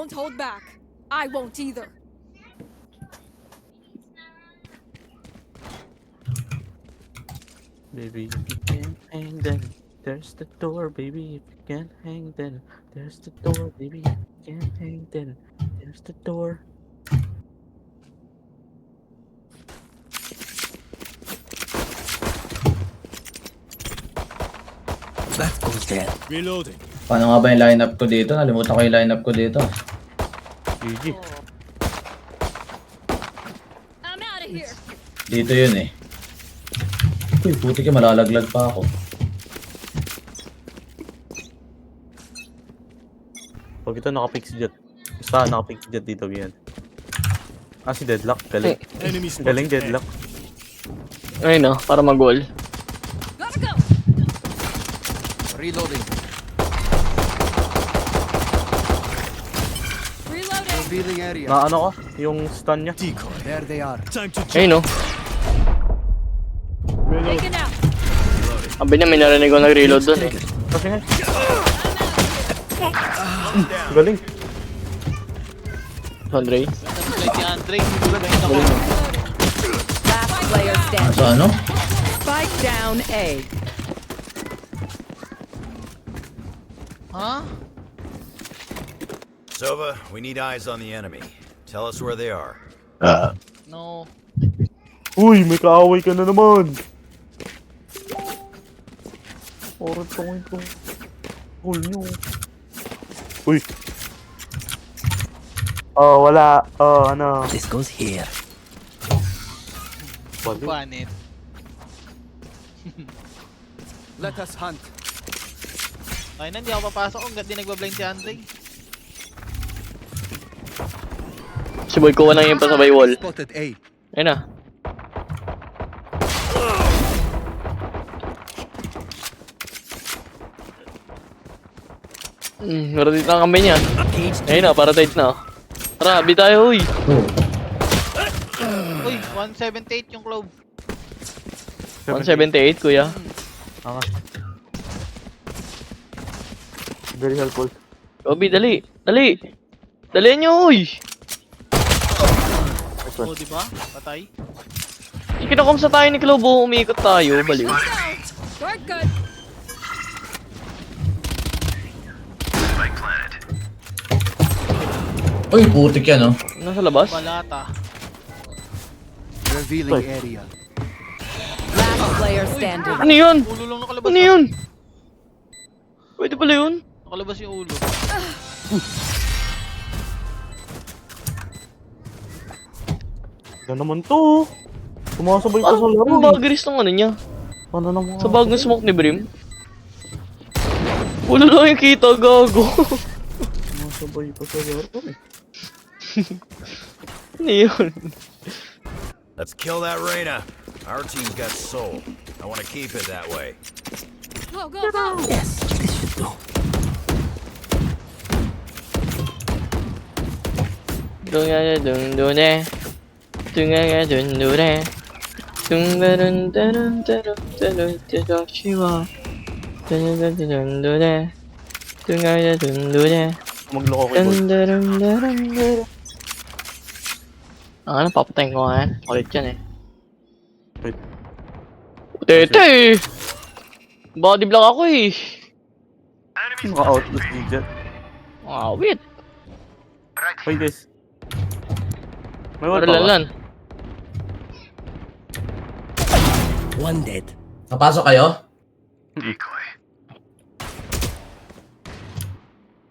Don't hold back. I won't either. Baby, if you can't hang, then there's the door. Baby, if you can't hang, then there's the door. Baby, if you can't hang, then there's the door. That goes there. Reloading. Paano nga ba yung lineup ko dito? Nalimutan ko yung lineup ko dito. GG. I'm out of here. Dito yun eh. Uy, puti ka, malalaglag pa ako. Pag ito nakapix jet. Basta nakapix jet dito yan. Ah, si Deadlock. Galing. Enemy spotted. Galing Deadlock. Ayun no, para mag-goal. Gotta go. Reloading. Reloading. Revealing area. Na ano ko? Yung stun niya. Decoy. There they are. Time to jump. Ayun no. Taken out. Sabi niya may narinig ko nag-reload doon eh. Kasi nga. Galing. Andre. Last player standing. Sa ano? Spike down A. Sova, we need eyes on the enemy. Tell us where they are. No. Uy, may kaaway ka na naman. Oran ko ito. Goal nyo. Uy. Oh, wala. Oh, ano. This goes here. Bali. Panit. Let us hunt. Ay na, hindi ako papasok kung di nagbablind si Andre. Si Boy ko lang yung pasabay wall. Spotted A. Ayun na. Meron dito ang kamay niya. Ayun na, para tight na. Tara, abi tayo, uy. Uy, 178 yung clove. 178, kuya. Ah. Very helpful. Obi, dali. Dali. Dalihan nyo, uy. Oh, di ba? Patay. Kinakomsa tayo ni Clobo, umiikot tayo, baliw. We're good. Uy, putik yan oh. Nasa labas? Balata. Revealing area. Last player standing. Ano yun? Ulo lang nakalabas. Ano yun? Pwede pala yun? Nakalabas yung ulo. Yan naman to. Sumasabay pa sa laro. Ang bagaris ng ano niya. Ano naman? Sa bagong smoke ni Brim. Ulo lang yung kita, gago. Sumasabay pa sa laro eh. Ano yun? Let's kill that Reyna. Our team's got soul. I want to keep it that way. Go, go, go. Yes, this should do. Dunga dundune. Dunga dundune. Dunga dundun dundun dundun dundun dundune. Dunga dundune. Magloko kay Gold. Dundun. Ano, papatayin ko nga yan. Kulit yan eh. Wait. Tete eh! Body block ako eh. Maka-outlast ni Jet. Wait. Wait guys. May wall Para pa ba? lan. One dead. Napasok kayo?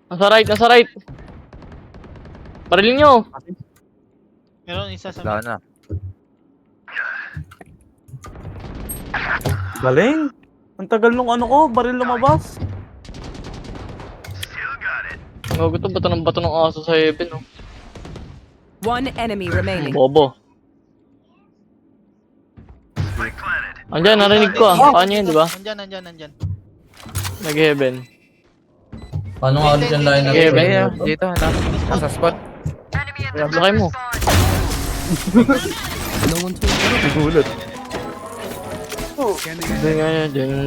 Nasa right, nasa right. Barilin nyo. Meron isa sa Wala na. Galing! Ang tagal nung ano ko, baril lumabas. Gago to, bato ng aso sa heaven, oh. One enemy remaining. Bobo. Andyan, narinig ko ah. Paano yun, di ba? Nandyan. Nag-heaven. Paano nga ulit yung lineup? Okay, Ay, dito, nasa spot. Lakay mo. No one to Nagulat. Scanning. Dun,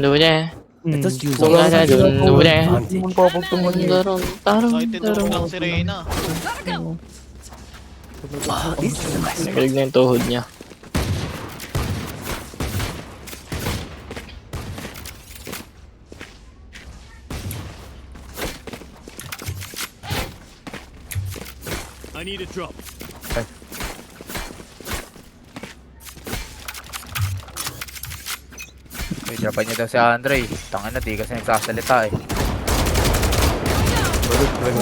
Let us use Wala our na dun. Wala. Hindi papagtungan niya. Tarong, tarong, Kahit tinurong lang si Reyna. This is a nice. Nagalig na yung tuhod niya. I need a drop. May drapan niya daw si Andre. Tangan na, di kasi nagsasalita eh.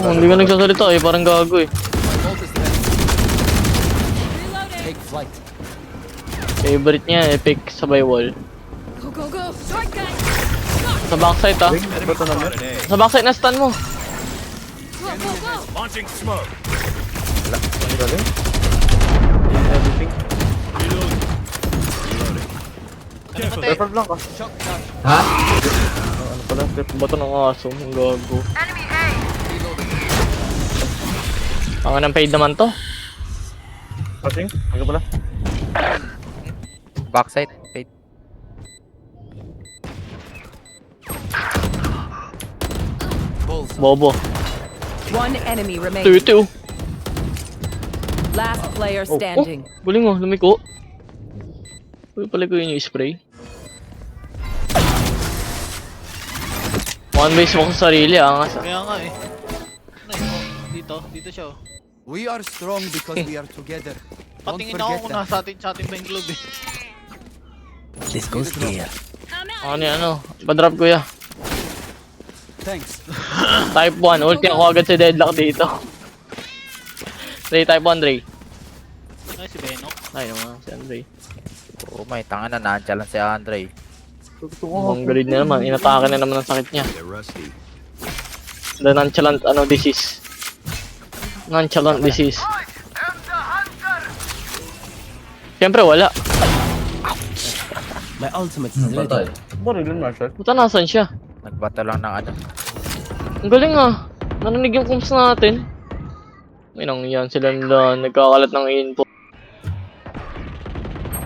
Oh, hindi ka nagsasalita eh. Parang gago eh. Take flight. Favorite niya, epic sabay wall. Go, go, go. Shortcut. Sa backside ah. Spotted A. Sa backside na stun mo. Go, go, go. Launching smoke. Everything. Namatay. Report lang ka. Ha? Ano pala? Bato ng aso. Ang gago. Pangan ng paid naman to. Passing? Ano pala? Backside. Wait. Bobo. One enemy remaining. Tuyo. Last player standing. Buling mo, lumiko. Uy, pala ko yung spray. One base mo sa sarili, angas ah. Kaya nga eh. Ano yun? Dito siya oh. We are strong because we are together. Don't Patingin ako forget kung that. sa atin ba yung globe eh. This goes here. Ano yan, ano? Padrop ko ya. Thanks. Type 1, ulti ako agad si Deadlock dito. Ray, type 1, Ray. Ay, si Benok. Ay, naman, si Andre. Oo, may tangan na, nonchalant si Andre. Ang galing na naman, inatake na naman ang sakit niya. They're rusty. The nonchalant, disease. Nonchalant disease. Siyempre, wala. My ultimate is ready. Patay. Barilin, Marshall. Puta, nasan siya? Nagbato lang ng ano. Ang galing ah. Narinig yung comms natin. May nang yan sila nila nagkakalat ng info.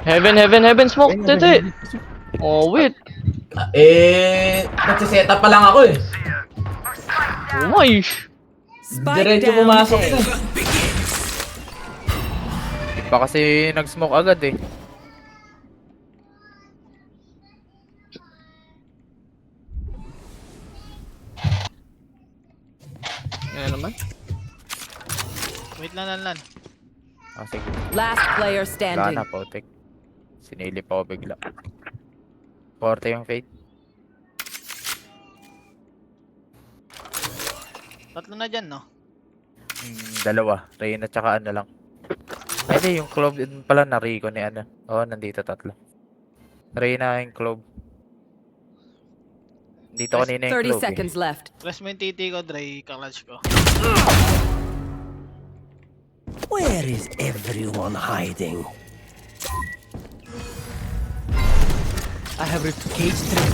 Heaven, heaven, heaven smoke, tete. Oh, wait. Nagsiset up pa lang ako eh. Oh my. Spike Diretso down pumasok A. na. Di pa kasi nag-smoke agad eh. Yan naman. Wait lang. Ah, sige. Last player Wala standing. na, potek. Sinilip ako bigla. Forte yung fate. Tatlo na dyan, no? Dalawa. Reyna tsaka ano lang. Ay, di, yung club din pala na Rico ni ano. Oo, nandito tatlo. Reyna yung club. Dito kanina yung 30 club seconds left. Press mo yung titi ko, Dre, kaklutch ko. Where is everyone hiding? I have ripped cage through.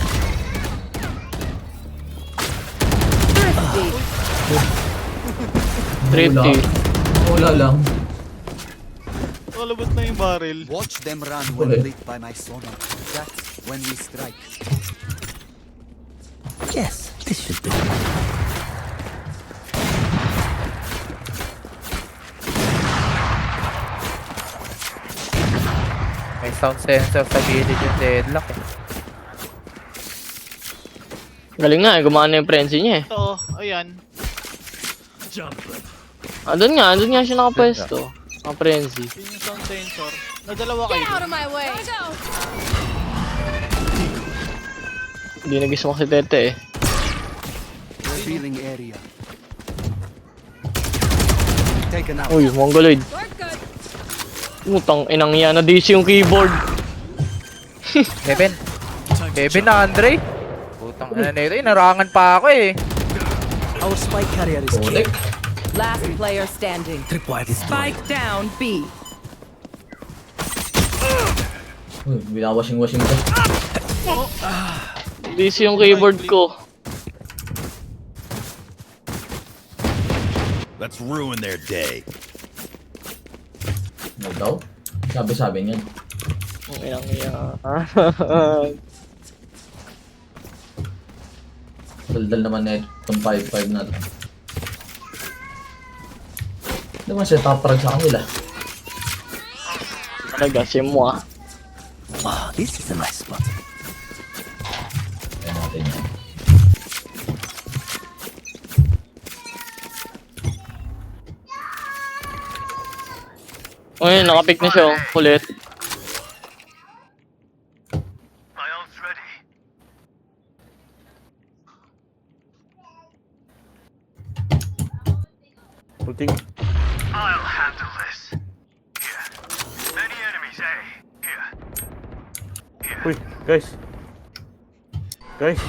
Thrifty. Wala lang. Malabot na yung barrel. Watch them run when Okay. lit by my sonar. That's when we strike. Yes, this should do. May sound sensor sa gilid yung deadlock eh. Galing nga eh, gumana yung frenzy niya eh. Ito, ayan. Andun nga siya nakapwesto. Naka-frenzy. Yun yung sound sensor. Nadalawa kayo. Out of my way. Hindi nag-isma si Tete eh. Revealing area. Taken out. Uy, Mongoloid. Utang inang yan, na-DC yung keyboard. Kevin. Kevin na Andre. Putang ina nito, inarangan pa ako eh. Our spike carrier is killed. Putik. Last player standing. Tripwire is destroyed. Spike down B. Uy, binawashing-washing ko. DC yung keyboard ko. Let's ruin their day. Ano daw? Sabi-sabi niyan. Ang inang yan. daldal naman na itong 5-5 na to. Hindi naman siya top frag sa kanila. Talaga, sim mo ah. Ah, this is a nice spot. Kaya natin yan. Uy, nakapick na siya oh. Kulit. Puting. Uy, guys. Guys.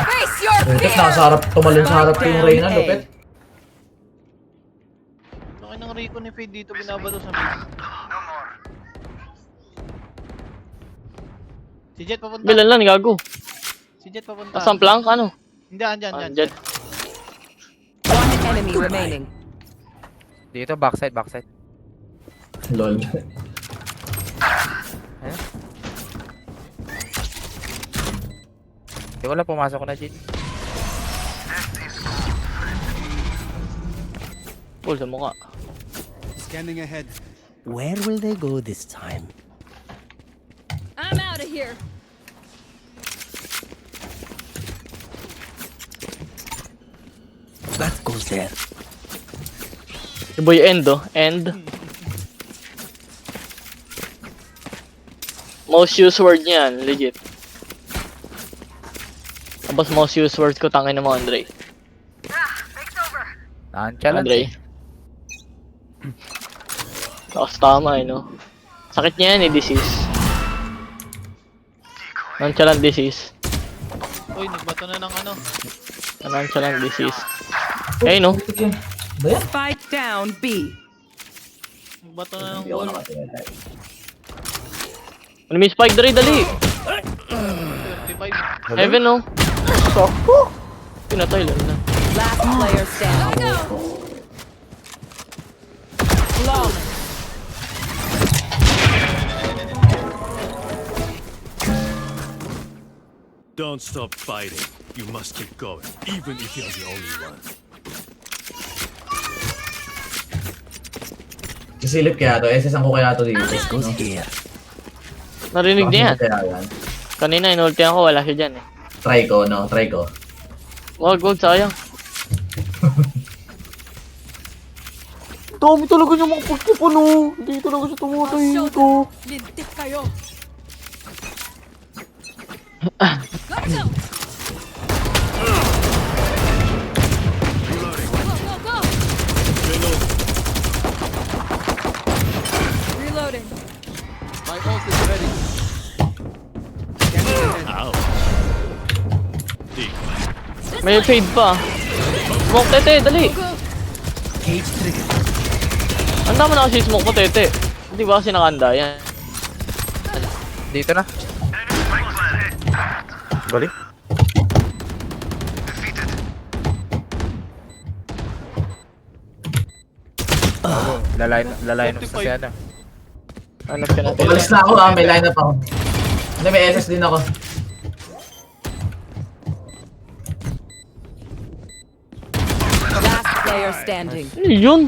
Face your Lupit, fear. nasa harap, tumalon sa harap ko yung Reyna, Lupit. Laki ng Rico ni Fade dito, binabato sa mid. Si Jet papunta. Bilan lang, gago. Si Jet papunta. Asang plank, ano? Hindi, andyan, andyan. Jet. One enemy remaining. Dito, backside. Lol. Di ko lang pumasok na, Jin. Pull sa mukha. Scanning ahead. Where will they go this time? I'm out of here. That goes there. Yung boy end oh. End. Most used word niyan, legit. Tapos most used word ko, tangin na mo, Andre. Nonchalant. Andre. Tapos tama eh, no? Sakit niya yan eh, disease. Nonchalant disease. Uy, nagbato na ng ano. Nonchalant disease. Eh, no? Ba yan? Spike down B. Nagbato na ng Hindi ako wall. nakatira. Ano may spike, dali, dali! 35. Heaven, no? Sakto! Pinatay lang na. Last player standing. Flawless. Don't stop fighting. You must keep going, even if you're the only one. Sisilip kaya to, SS ang ko kaya to dito. This goes here. Narinig niya yan. Kaya yan. Kanina, inulti ako, wala siya dyan eh. Try ko, no? Try ko. Wag, sayang. Dami talaga niya mga pagkipa, no? Hindi talaga siya tumatay ito. Lintik kayo. Reloading. My ult is ready. Scanning ahead. Ow. Decoy. May fade pa. Smoke tete, dali. Cage trigger. Ang dami na kasi smoke ko tete. Hindi ba kasi nakanda yan? Dito na. Balik. Lalayan mo sa si ano. Hanap ka natin. Umalis na ako may line up ako. Hindi, may SS din ako. Last player standing. Ano yun?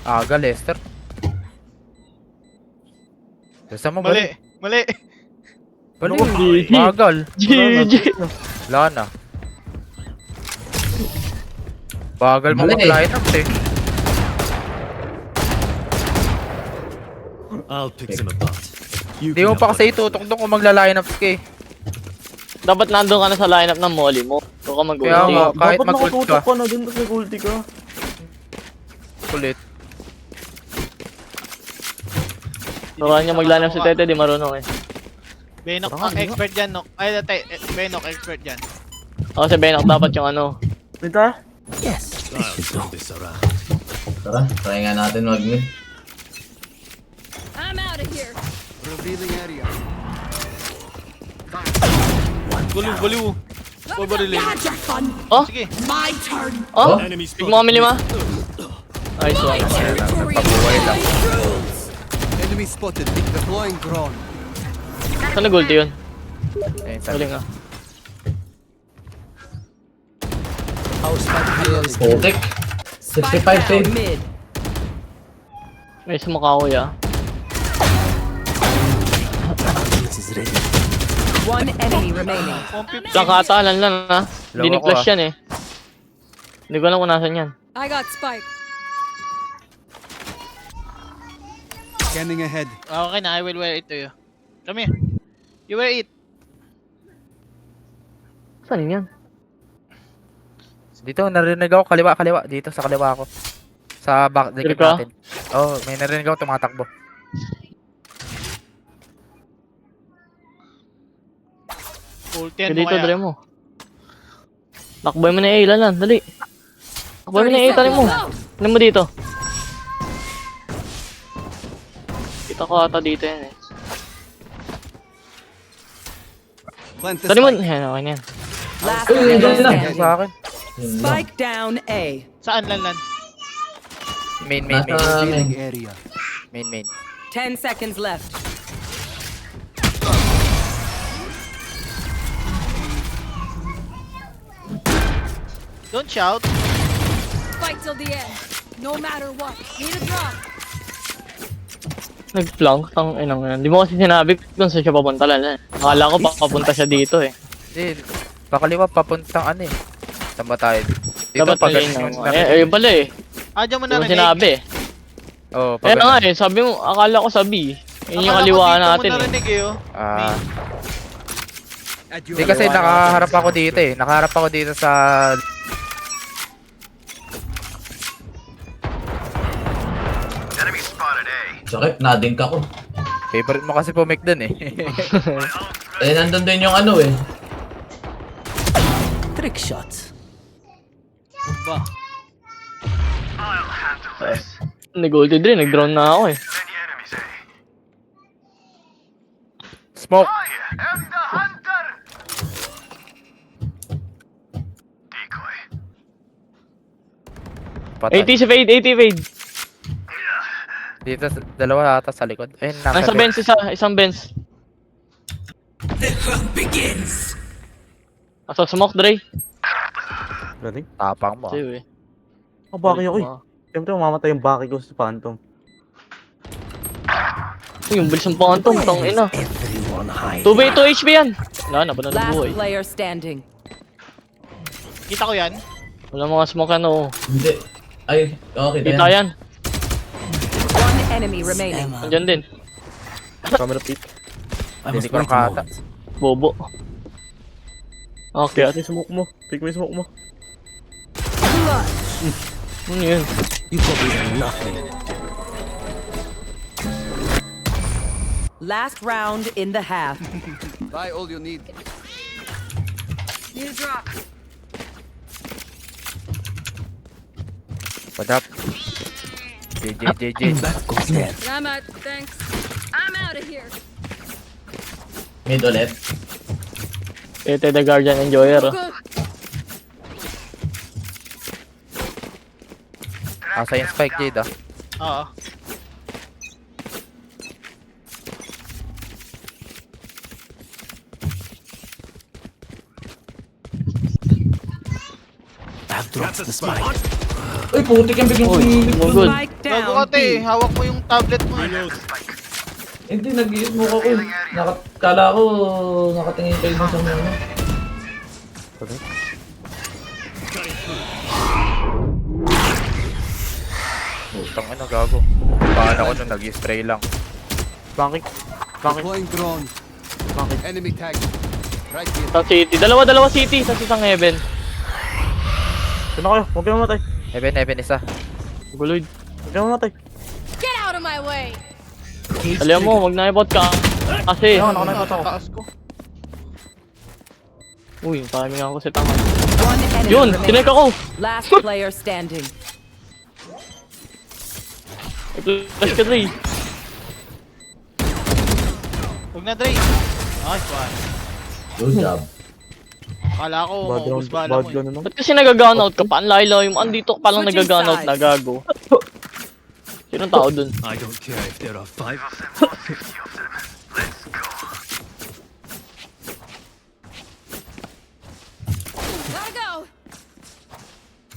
Aga, Lester. Basta mo, Mali, mali. Balik. GG. Bagal. GG. Wala na. Bagal mo Mali. mag-line up eh. I'll pick them apart. You Hindi mo can pa have kasi whatever. itutok doon kung magla-line up ka eh. Dapat nandun ka na sa lineup ng molly mo. Huwag ka mag-ulti. Kaya nga, kahit Dapat mag-ult nakatutok ka. ka na dun, tapos nag-ulti ka. Kulit. Turuan niya mag-lineup si Tete, di marunong eh. Benok ang expert dyan, Nok. Ay, dati, Benok expert dyan. Ako si Benok dapat yung ano. Dito? Yes, this I'll should turn do. this around. Tara, try nga natin mag-mid. I'm out of here. Revealing area. Guliw. Pabarilin. Oh? Sige. Oh? Enemy Pick mo kami lima. Nice one. Pabuhay lang. Enemy spotted. Deploying drone. Saan nag-ulti yun? Ayun, sa Galing ah. Putik. Spike 65 down fade. mid. May sumakahoy ah. One enemy remaining. Lang lang ah. Hindi Low ako, ni-flash yan eh. Hindi ko alam kung nasan yan. I got spike. Scanning ahead. Okay na, I will wear it to you. Come here. You wear it. Saan yan? Dito, narinig ako. Kaliwa. Dito, sa kaliwa ako. Sa back, Sure dikit ka? natin. Oh, may narinig ako tumatakbo. Ultian mo Dito, kaya. dali mo. Takboy mo na A, lalan. Dali. Takboy mo na A, tali mo. Ano mo dito? Kita ko ata dito yan eh. Plant the Tali mo. spike. Yan, okay na yan. Last Uy, player dyan na. Yan standing. sa akin. Spike down A. Saan lan? Main. Nasa Healing main. area. Main. 10 seconds left. Don't shout. Fight till the end. No matter what. Need a drop. Nag-flank, tang inang yan. Di mo kasi sinabi kung saan siya papunta lalan. Akala ko papunta siya dito eh. Hindi, pakaliwa papuntang ano eh. Saan ba tayo? Dito Dapat pag nalinaw ganun yung mo. Ayun pala eh. Diyan mo Di mo narinig. sinabi eh. Oh, Ayun pag nga eh, sabi mo, akala ko sabi. Yun yung kaliwa natin Dito mo eh. narinig eh. Oh. Ah, At your hindi kasi nakaharap ako dito eh. Nakaharap ako dito sa... Sakit, nading ka ko. Favorite mo kasi pumik dun eh. Eh, nandun din yung ano eh. Trick shots. Ba? Nag-ulti din, nag-drone na ako eh. Smoke! Patay. 80 si Fade, 80 Fade. Dito, dalawa ata sa likod. Ayun, Nasa bench isa, isang bench. Asa smoke, Dre. Galing. Tapang mo. Sige eh. Oh, baki ako eh. Siyempre, mamamatay yung baki ko sa Phantom. Uy, yung bilis ng phantom, tang ina. 2 HP yan. Wala na, ba na Last nabuhay? player standing. Kita ko yan. Wala mga smoke ano. Hindi. Ay, okay. Kita yan. One enemy remaining. Andyan din. Camera peek. Hindi ko lang kata. Bobo. Okay, Pick mo yung smoke mo. Pick mo yung smoke mo. ano yun? Last round in the half. Buy all you need. Need a drop. What up? JJ. I'm out. Thanks. I'm out of here. Mid ulit. Ete the Guardian Enjoyer. Oh. Go. Asa yung spike Jade ah. Oo. That's a spike. Uy, putik yung biglang Uy, pumili. good. Spike Gago down ka te. B. Hawak mo yung tablet mo. Hindi, nag-i-smoke ako. Kala ko, nakatingin kayo dun sa mga. Putang ina gago. Paano ako nung nag-spray lang. Banking. Deploying drone. Enemy tag. Right here. Sa city. Dalawa city. Sa isang heaven. Sino kayo? Huwag kayo mamatay. Heaven isa. Guloy. Huwag kayo mamatay. Get out of my way. Alam mo, wag na ipot ka. Kasi. Ayun, nakanakot ako. Taas ko. Uy, timing ako si Tama. One enemy Yun, remaining. tinek ako. Last player standing. I-flash ka, Dre. Huwag na Dre. Nice one. Good job. Akala ko Bad maubos round. bala Bad mo eh. gun naman. Ba't kasi nag-gun out ka pa? Ang layo-layo mo. Andito ka palang Switching nag-gun out sides. na gago. Sinong tao dun? I don't care if there are 5.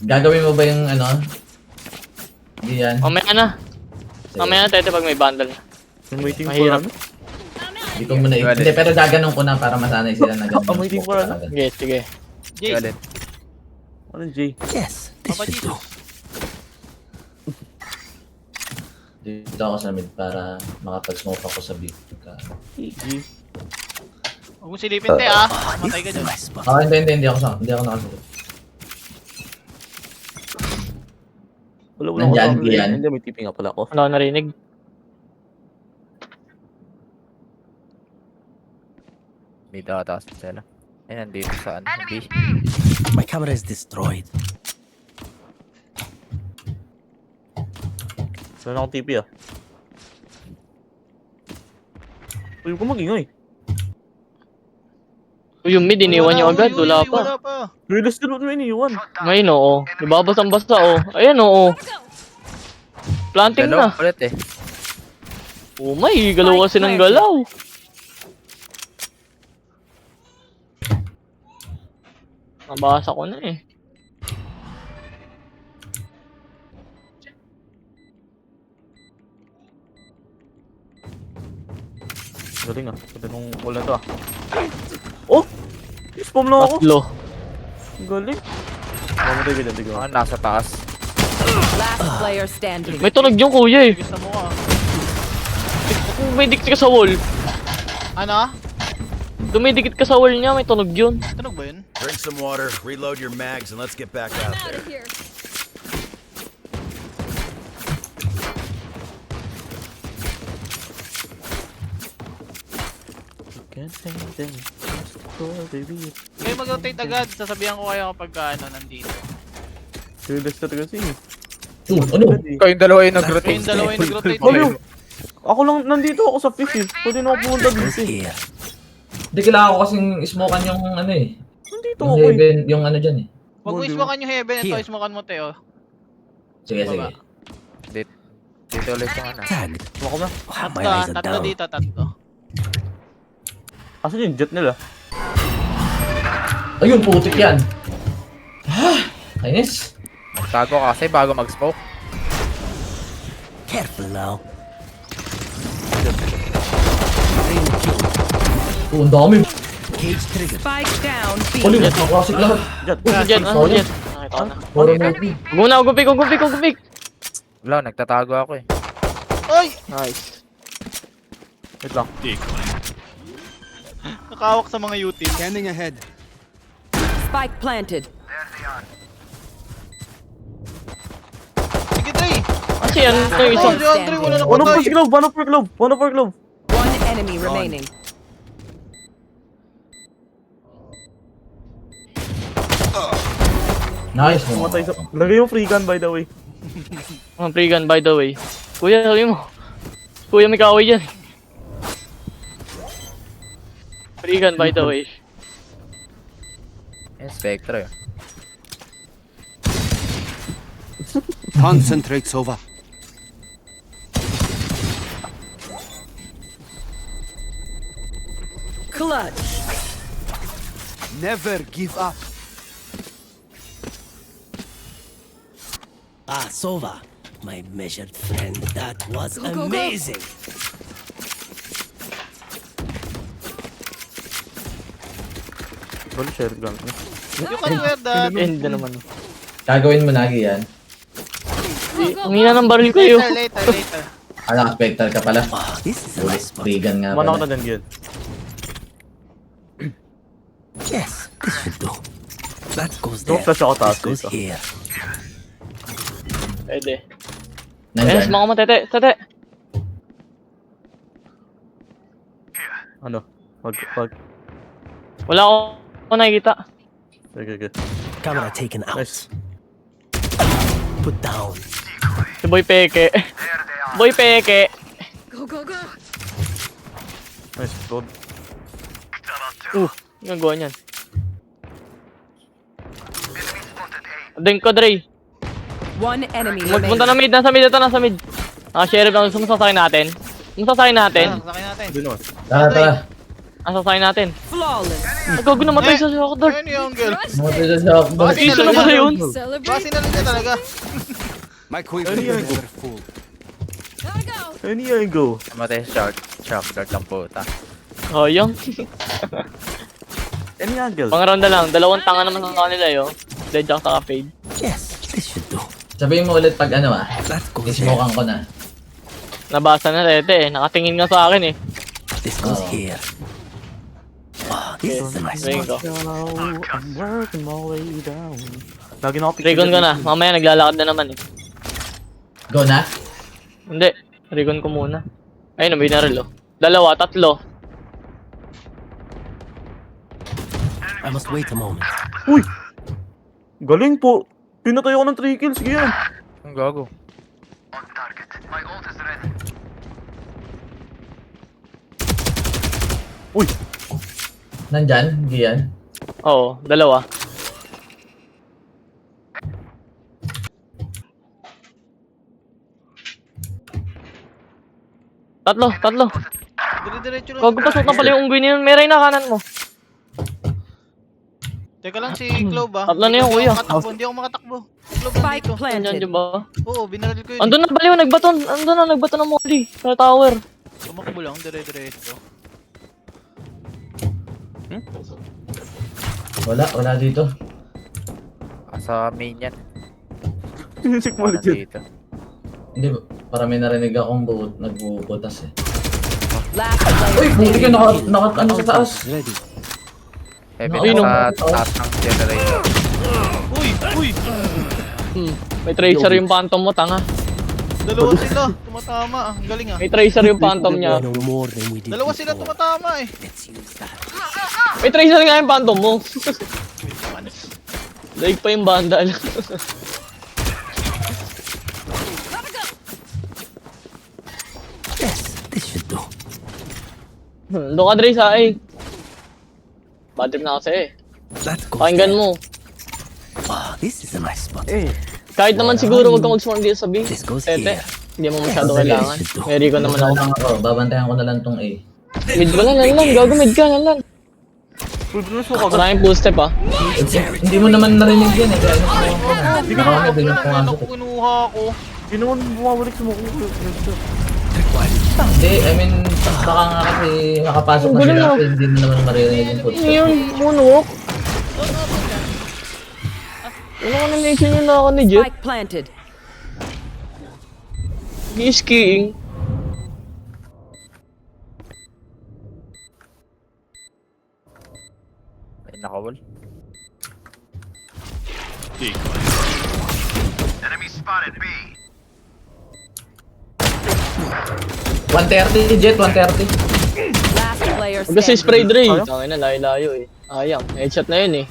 Gagawin mo ba yung ano? Hindi yan. Mamaya na. Sige. Mamaya na, Tete, pag may bundle na. I'm waiting for Mahirap. ano? Hindi ko muna Valid. Hindi, pero gaganon ko na para masanay sila na ganun. I'm waiting for ano? Sige, sige. Jay, Galit. Ano, Jay? Papa Jesus. Dito ako sa mid para makapag-smoke ako sa B. Hey, Jay. Huwag mo silipin, te, ah. Matay ka dyan. Hindi ako nakasunod. Wala Nandyan, ako. yan. Hindi, may tipping nga pala ako. Wala ko narinig. May data sila. Ay, nandito sa ano, B. My camera is destroyed. Wala na akong TP ah. Uy, huwag ka mag-ingay. Uy, yung mid, iniwan nyo agad. Wala pa. Wala pa. Realize ka naman may iniwan. Ngayon, oo. Ibabasang-basa, oo. Ayan, oo. Planting na. Dalawa ulit eh. Oh, may galaw kasi ng galaw. Nabasa ko na eh. Galing ah. Pwede nung wala to ah. Oh! Spam na ako. Tatlo. Galing. Mamatay ka dyan, tignan. Ako nasa taas. Last player standing. May tunog yung kuya eh. Gusto mo ka. Dumidikit ka sa wall. Ano? Dumidikit ka sa wall niya, may tunog yun. Tunog ba yun? Drink some water, reload your mags, and let's get back out Out there. of here. Can't hang them. Just the door, baby. Kayo mag-rotate agad. Sasabihan ko kayo kapag ano, nandito. Realize ka kasi eh. Ano? Kayong dalawa yung nag-rotate. Kayong dalawa yung nag-rotate. Ano? Ako lang, nandito ako sa fish eh. Pwede na ako pumunta dito eh. Here. Hindi, kailangan ko kasing smokean yung ano eh. Nandito Yung ako eh. heaven, yung ano dyan eh. Huwag mo ismokan yung heaven. Ito, Here. ismokan mo, Teo. Sige, Baba. sige. Dito ulit yung ano. Tagged. Ako na. Wow, my Tatlo, eyes are tatlo down. dito, tatlo. Asan yung jet nila? Ayun, putik yan. Kainis. Magtago ka kasi bago mag-smoke. Careful now. Oh, ang dami. Cage trigger. Spike down. B. Oli, nakakasik lahat. Jet. Jet, ano, jet. Nakita ko na. Parang nabi. Huwag muna, gupik. Wala, nagtatago ako eh. Oy! Nice. Wait lang. Nakawak sa mga UT. Scanning ahead. Spike planted. Sige, Dre! Kasi yan, ito yung Oh, isang... si Andre, wala na One of patay. per glove, one of per glove, one of per glove. One enemy remaining. Nice. Pumatay sa... Lagay yung free gun by the way. Ang free gun, by the way. Kuya, sabi mo. Kuya, may kaaway dyan. Free gun, by the way. Yung Spectre eh. Concentrate, Sova. Clutch. Never give up. Ah, Sova, my measured friend. That was Go, go, go. amazing. Bali, share gun. You can wear that. End na naman. Gagawin mo nagi yan. Ang hina ng baril kayo. Later. Ah, naka-spectre ka pala. Wow, this is a Ulit, nice spot. vegan nga Mana ako pala. na dyan, Gil. Yes, this should do. That goes Don't there. flash ako taas This goes dito. here. Pwede. Ayun, Nandyan. sumaka mo, Tete. Tete. Ano? Wag. Wala ako nakikita. Okay. Camera taken out. Nice. Put down. Si Boy Peke. Boy Peke. Go, go, go. Nice. Load. Yung gawa niyan. Ding ko, Dre. One enemy Magpunta remaining. na mid. Nasa mid. Ah, sheriff, ang sumasakay natin. Sumasakay natin. Sakay natin. Hindi naman. Tara, tara. Asa sign natin. Flawless. Nagkago namatay sa shock dart. Ayun yung girl. Namatay sa shotgun. Bakit Isa na pala yun. Celebrate. Basi na lang niya talaga. My quiver is never full. Gotta go. Ano yan, go? Namatay sa shock dart ang puta. Oh, yung. Any angle? Pang round na lang. Dalawang tanga naman ang kanila yun. Dead jack saka fade. Sabihin mo ulit pag ano ismokan ko na. Nabasa na Rete eh. Nakatingin nga sa akin eh. Oh. Ring ko. I'm working my way down. Lagi na ako Recon ka na. Mamaya naglalakad na naman eh. Go na? Hindi. Recon ko muna. Ayun, may naril oh. Dalawa, tatlo. I must wait a moment. Uy! Galing po! Pinatay ako ng 3 kills, sige yan! Ang gago. Uy! Nandyan? Gian? Oo, dalawa. Tatlo. Dire-diretso lang. Gago pasok na pala yung unggoy na yun. May na kanan mo. Teka lang si Clove ah. Tatlo na yun, kuya. Hindi ako makatakbo. Si Clove Spike nandito. Nandiyan planted. dyan ba? Oo, binaril ko yun. Andun na baliw, nagbaton. Andun na, nagbaton ng molly. Sa tower. Tumakbo lang, dire-diretso. Wala dito. Sa main yan. Sinisik mo Wala ulit yun. dito. Hindi, para may narinig akong nagbubutas eh. Last Uy, player buti ka standing. ano sa taas. Ready. Heavy Ay, na no. sa taas ng generator. Uy! May tracer yung phantom mo, tanga. Dalawa sila, tumatama ah. Ang galing ah. May tracer yung phantom niya. No more than we did Dalawa sila before. tumatama eh. Let's use that. May tracer nga yung phantom mo. Daig pa yung bandal. Yes, this should do. Doon ka, Dre, sa A. Bad trip na kasi eh. That goes Pakinggan there. mo. Wow, this is a nice spot. Kahit naman siguro wag kang mag-swarm dito sa B. This goes Tete, here. hindi mo masyado kailangan. May Rico naman ako. Babantayan ko na lang tong A. Mid ko lang, gago mid ka, lan. Uy, bilis mo kagad. Maraming full step ah. Hindi mo naman narinig yan eh. Kaya hindi ko na din yung Ano pumasok. ko kinuha ko. Hindi naman bumabalik sa mukha ko. Hindi, I mean, baka nga kasi makapasok na Galing sila mo. kasi hindi mo naman maririnig yung footstep. Ano yun? Moonwalk? Ano ka na-mention yun na ako ni Jet? Spike planted. He's skiing. Ay, nakawal. Decoy. 130, Jet, 130. Last player Huwag kasi spray standing. Dre. Tangin na, layo-layo eh. Ayang, headshot na yun eh.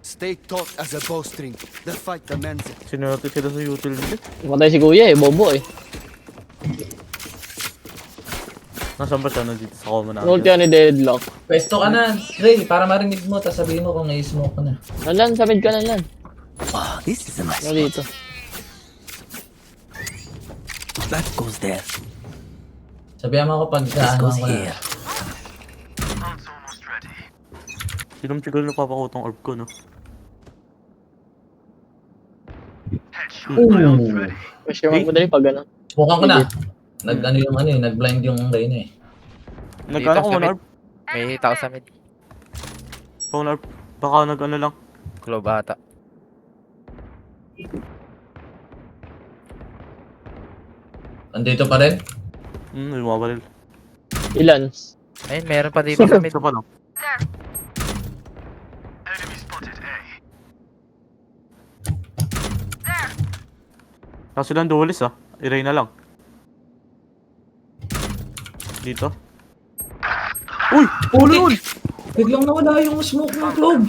Stay taut as a bowstring. The fight demands it. Sinurati sila sa utility. Matay si Kuya eh, bobo eh. Nasaan ba siya? Nandito sa common Ulti angle. ni Deadlock. Pwesto ka na, Ray, para marinig mo, tapos sabihin mo kung na-smoke ko na. Nalan, sa mid ka nalan. Wow, this is a nice Ano spot. dito? That goes there. Sabihan mo ako pag This ano goes ko na. here. Sinumchigal na papakutang orb ko, no? Ooh. Question mark mo dali pag ano. Smokean ko na. Nag-blind yung Reyna eh. Nag-ano ko sa one mid. orb? May tao sa mid. Phone orb. Baka nag-ano lang. Globe ata. Andito pa rin? Lumabaril. Ilan? Ayun, meron pa dito sa mid. Isa pa lang. Kaso lang duelist ah. I-ray na lang. Dito. Uy! Ulo yun! Biglang nawala yung smoke ng Clove.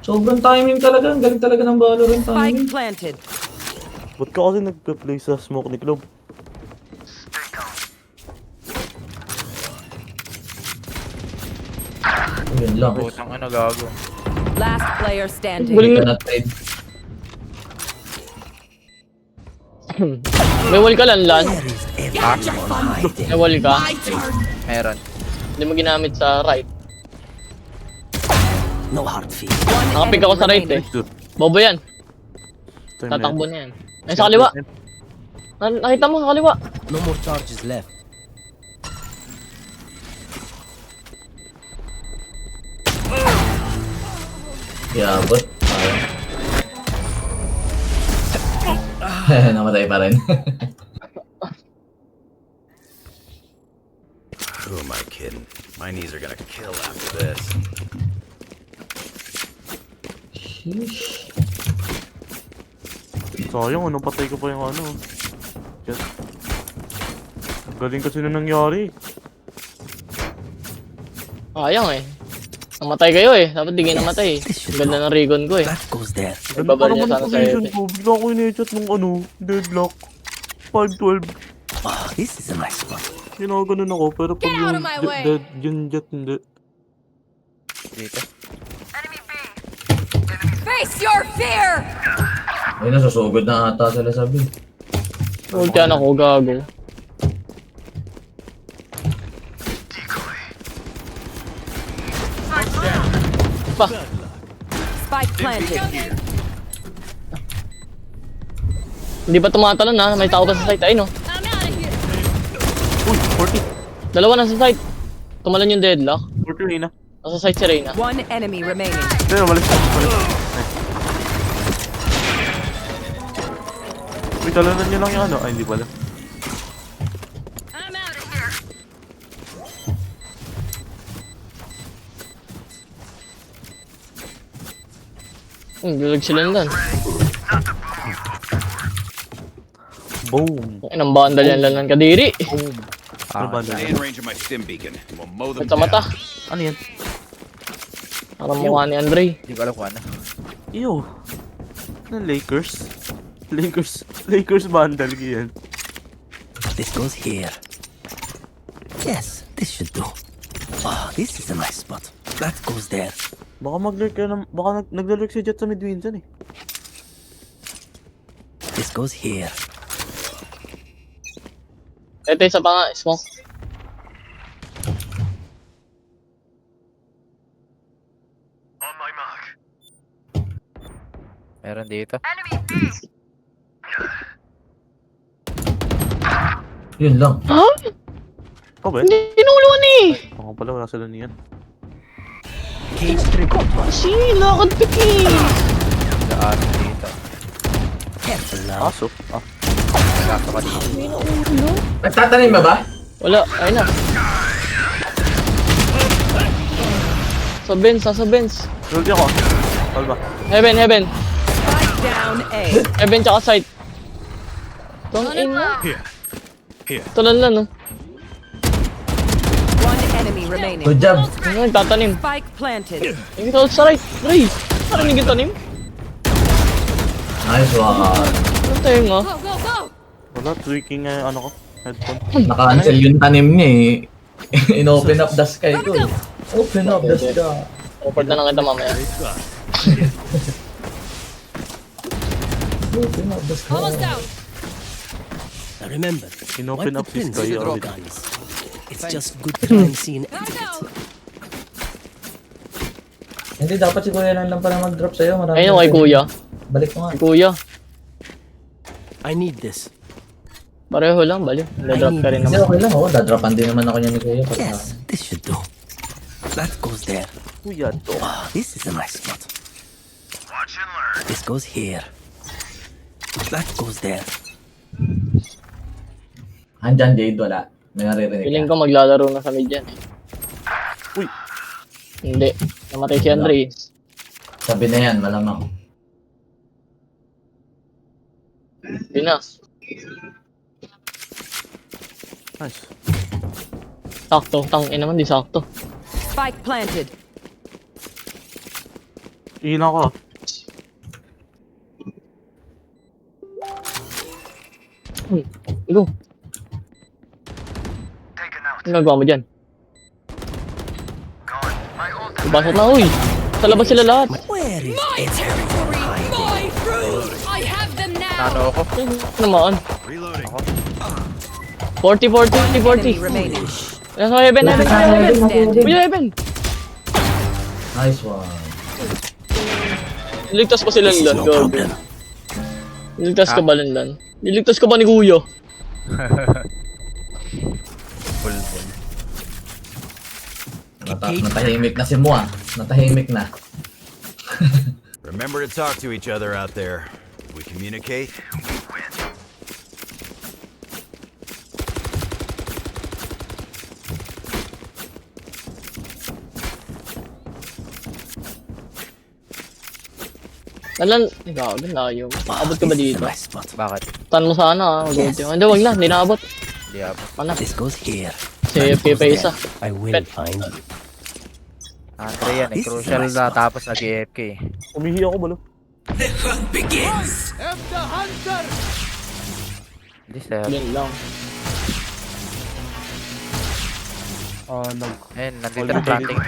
Sobrang timing talaga. Ang galing talaga ng Valorant Spike timing. planted. Ba't ka kasi nag-play sa smoke ni Globe? Yun lang. Putang ano, gago. Last player standing. Galing Hindi ka na. na trade. May wall ka lan. May wall ka. Meron. Hindi mo ginamit sa right. No hard feet. Nakapig ako sa right eh. Bobo yan. Time na Tatakbo na yan. Ay, sa kaliwa. Nakita mo sa kaliwa. No more charges left. Yabot. Ayun. Namatay pa rin. Who am I kidding? My knees are gonna kill after this. Sheesh. Sayang, ano, patay ko pa yung ano. Just... Ang galing kasi na nangyari. Sayang eh. Namatay kayo eh. Dapat di kayo namatay eh. Ang ganda ng rigon ko eh. That goes there. Ganda pa Nagbabal niya naman sana ang sa position Epic. ko. Bigla ko in-headshot nung ano, deadlock. 5-12. Oh, this is a nice spot. Ginaganon ako, pero pag Get out yung of my way. yung jet hindi. Dito. Face your fear! Ay, nasusugod na ata sila sabi. Ultian ako, gago. Pa, Spike planted. hindi pa tumatalon ha. May tao pa sa site. Ay no. I'm out of here! Uy, 40. Dalawa na sa site. Tumalon yung deadlock. 40 Reyna. Nasa site si Reyna. One enemy remaining. Ayun, malis na. Malis na. Nice. Uy, talanan niyo lang yung ano. Ay, hindi pala. I'm out of here! Gulag sila lang. Boom. Ay, nang bandal yan lang ng kadiri. Boom. Ano ba Stay doon? in range of my stim beacon, and we'll mow them At sa mata. down. Ano yan? Parang mukha ni Andre. Hindi ko alam kung ano. Ew. Ano, Lakers? Lakers bandal yan. This goes here. Yes, this should do. Oh, this is a nice spot. That goes there. Baka mag-lurk ka na, baka naglalurk si Jet sa mid-win dyan eh. This goes here. Ito isa pa nga, smoke. Meron dito. Yun lang. Ha? Ikaw ba? Hindi tinuluan eh! Ako pala, wala sila niyan. Cage trigger. Kasi, lakad pick eh! Daan dito. Careful now. Aso? Ah, Nagato ka dito. Nagtatanim ba ba? Wala, ayun na. Sa bench, sa bench. ulti ako. Kalma. Heaven. Spike down A. Heaven tsaka side. Don't aim na. Here. Tulan lang no. One enemy remaining. Good job. Ano nagtatanim? Spike planted. Yung ito sa right. Ray! Parang naging tanim. Nice one. Ano tayo nga? Go, go, go! Wala, tweaking nga yung ano ko. Headphone. Naka-cancel yung tanim niya eh. In-open up the sky ko eh. Open up the sky. Report na lang kita mamaya. Open up the sky. Almost out! Now remember, Inopen wipe up the this pins guy with draw already. guns. It's just good crime scene Gotta etiquette. go! Hindi, dapat si Kuya lang pala mag-drop sa'yo. Marami Ayun kay kuya. Balik mo nga. Kay kuya. I need this. Pareho lang, baliw. Nag-drop ka rin Hindi, naman. okay lang. Oh, dadropan din naman ako niya ni Kuya. Yes, this should do. That goes there. Kuya to. Oh, this is a nice spot. Watch and learn. This goes here. That goes there. Andyan, Jade, wala. May naririnig Feeling ka. ko maglalaro na sa mid yan eh. Uy. Hindi. Namatay si Andre. Sabi na yan, malamang. Hindi na. Nice. Sakto. Tangin naman, di sakto. Spike planted. Ihina ko. Go. Ano gagawa mo dyan? Basot na, uy. Sa labas sila lahat. Where is My territory, my rules. I have them now. Nano ako. Ay, naman. Reloading. 40, 40, 40. Enemy remaining. Nasa heaven, heaven, heaven. Standing. Uy, heaven. Nice one. Niligtas ko sila this is Landan. no Go. problem. Niligtas ko ba Landan? Niligtas ko ba ni Kuya? Bulbul. Natahimik na si Mua. Natahimik na. Remember to talk to each other out there. If we communicate, we win. Nalan, ikaw, layo. Abot ka ba This is dito? my spot. Bakit? Tan mo sana, gold team. Hindi, wag na, hindi naabot. Di ako. Ano? This goes here. Si That FK goes pa there. isa. I will Pet. find you. Andre yan eh. This is Crucial my na spot. tapos nag-AFK eh. Umihi ako balo. The hunt begins. Hindi sir. Yun lang. Ayun, nandito na planting.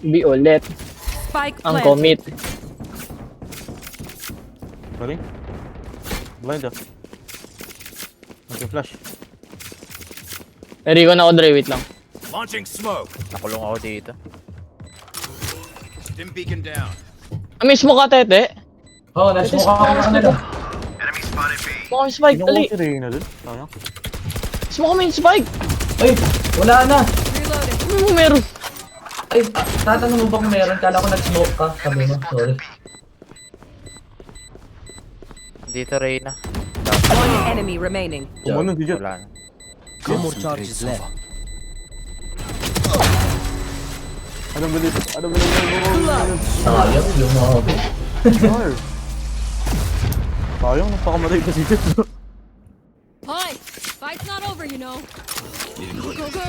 Be ulit. Spike Ang planted. commit. Sorry. Blind ah. Nag-flash. Rico na ako, Dre. Wait lang. Launching smoke. Nakulong ako dito. Stim beacon down. Ah, mismo ka, Tete. Oh, nice mo ka nila. Enemy spotted B. Mismo kami spike. Sino ko Dali. si Reyna dun? Sayang. Mismo kami spike. Ay, wala na. Reloading. Ano mo meron? Ay, tatanong mo ba kung meron? Kala ko nag-smoke ka. Sabi mo, sorry. Dito Reyna. One enemy remaining. Umuno, di dyan. Wala na. No more charges left. Ano ba dito? Ano ba dito? Sayang, yung mga Sayang, napakamatay kasi dito. Hi. Fight's not over, you know. Go, go, go.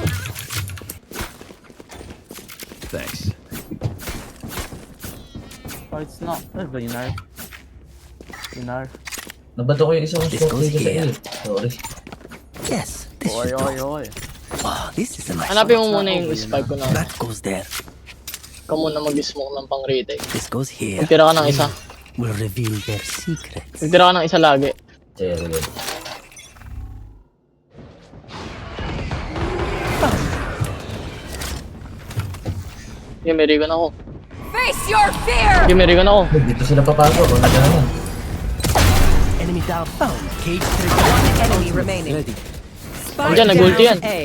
Thanks. Fight's not. Ano ba, Inar? Inar. Nabato ko yung isang This smoke goes dito sa here. iyo. Sorry. Yes, this Oy, should oy, do. oy. Oh, this is a nice Hanapin spot. mo muna yung spike ko na. That goes there. Ikaw muna mag-smoke ng pang-retake. This goes here. Magtira ka ng isa. Will reveal their secrets. Magtira ka ng isa lagi. Sorry. Good. Sige, may Rico na ako. Face your fear. Sige, may Rico na ako. Dito sila papasok. Kung nagano. Enemy down. Found. Cage One enemy remaining. ready. Spike Diyan, nag-ulti yan. A.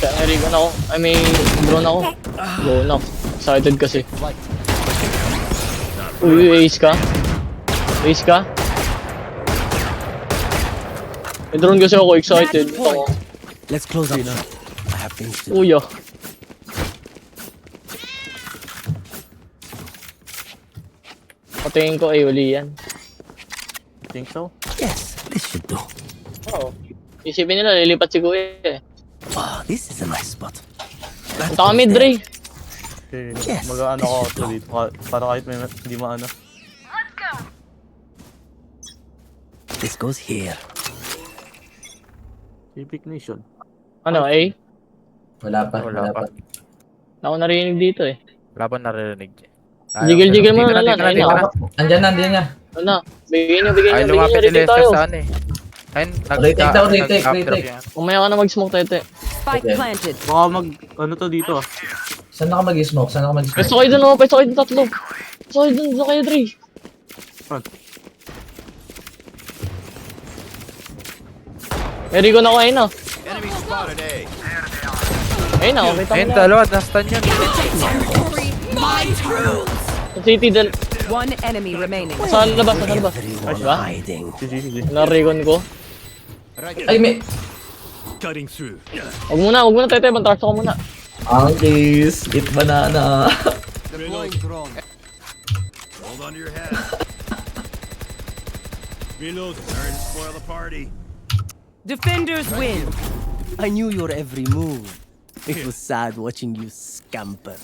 Kaya may Rico na ako. Ay, may drone ako. Go na. Excited kasi. Uy, ace ka? Ace ka? May drone kasi ako, excited. Ako. Let's close up shop. I have things to do. Uy, ah. Patingin ko ay uli yan. Think so? Yes, this should do. Oo. Isipin nila, lilipat si Kuya eh. Oh, this is a nice spot. That Punta kami, goes Dre. Okay, Yes, mag-ano this ako should do. dito para kahit may hindi maano. This goes here. Epic Nation. Ano, A? Wala pa. Wala pa. Ako narinig dito eh. Wala pa naririnig. Jigil-jigil mo Dito na lang, dito ayun dito na. Andyan na, andyan na. Ano na? Bigyan nyo, Ay, bigyan lumapit nyo, si retake Lester tayo. sa ano eh. Ayun, Retake daw, retake, nag-after retake. yan. Umaya ka na mag-smoke, Tete. Spike Okay. planted. Baka mag, ano to dito ah. Saan na ka mag-smoke? Saan na ka mag-smoke? Pesto kayo dun, oh. Pesto kayo dun tatlo. Pesto kayo dun, dun kayo, Dre. Front. May Rico na ako, ayun na. Enemy spotted A. Ayun na, okay Ayun, tayo. dalawa, nastan yun. Territory, my rules. Sa city, One enemy remaining. sa labas, sa labas. Everyone Diba? hiding. GG. Naricon ko. Ay, may... Cutting through. Huwag muna, Tete. Bantarso ko muna. Anglies, eat banana. Deploying drone. Hold on to your head. Reload. Sorry to spoil the party. Defenders win. I knew your every move. It was sad watching you scamper.